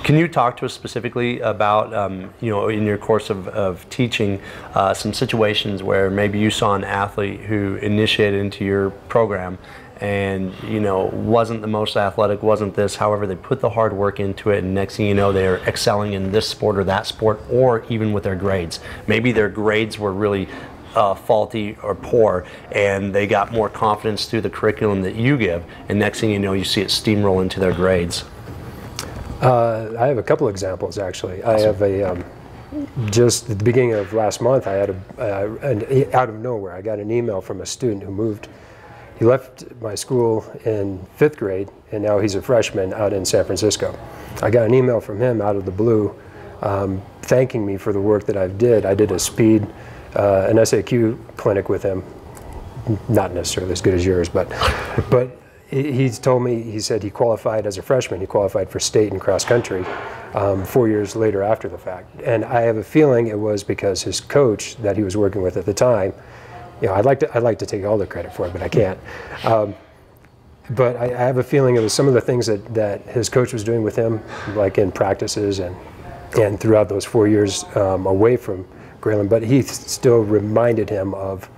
Can you talk to us specifically about, you know, in your course of teaching, some situations where maybe you saw an athlete who initiated into your program and, you know, wasn't the most athletic, wasn't this, however, they put the hard work into it, and next thing you know, they're excelling in this sport or that sport, or even with their grades. Maybe their grades were really faulty or poor, and they got more confidence through the curriculum that you give, and next thing you know, you see it steamroll into their grades. I have a couple examples, actually. I have a, just at the beginning of last month, I had out of nowhere, I got an email from a student who moved. He left my school in 5th grade, and now he's a freshman out in San Francisco. I got an email from him out of the blue, thanking me for the work that I did. I did a speed, an SAQ clinic with him, not necessarily as good as yours, but he's told me, he said he qualified as a freshman, he qualified for state and cross country 4 years later after the fact. And I have a feeling it was because his coach that he was working with at the time, you know, I'd like to take all the credit for it, but I can't. But I have a feeling it was some of the things that his coach was doing with him, like in practices and throughout those 4 years away from Grayling, but he still reminded him of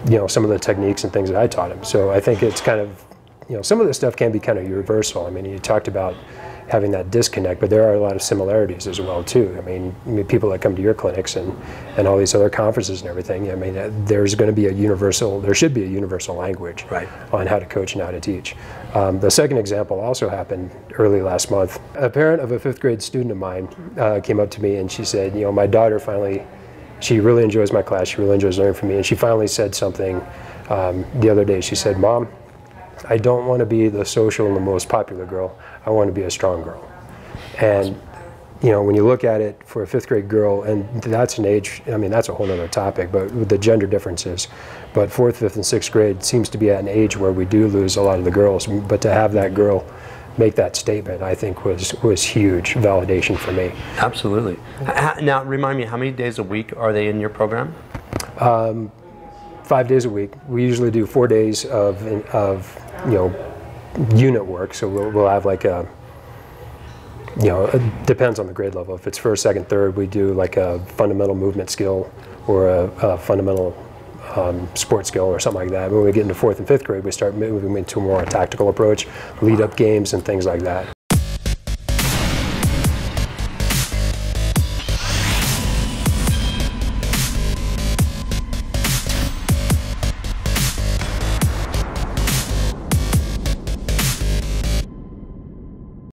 you know, some of the techniques and things that I taught him. So I think it's kind of, you know, some of this stuff can be kind of universal. I mean, you talked about having that disconnect, but there are a lot of similarities as well too. I mean people that come to your clinics and all these other conferences and everything, I mean, there's going to be a universal, there should be a universal language right on how to coach and how to teach. The second example also happened early last month. A parent of a 5th grade student of mine came up to me and she said, you know, my daughter finally, she really enjoys my class, she really enjoys learning from me, and she finally said something the other day. She said, Mom, I don't want to be the social and the most popular girl, I want to be a strong girl. And you know, when you look at it for a 5th grade girl, and that's an age, I mean, that's a whole other topic, but with the gender differences, but 4th, 5th, and 6th grade seems to be at an age where we do lose a lot of the girls, but to have that girl make that statement, I think was huge validation for me. Absolutely. Now, remind me, how many days a week are they in your program? 5 days a week. We usually do 4 days of you know, unit work. So we'll have like a, you know, it depends on the grade level. If it's 1st, 2nd, 3rd, we do like a fundamental movement skill or a fundamental sport skill or something like that. When we get into 4th and 5th grade, we start moving into a more tactical approach, lead up games and things like that.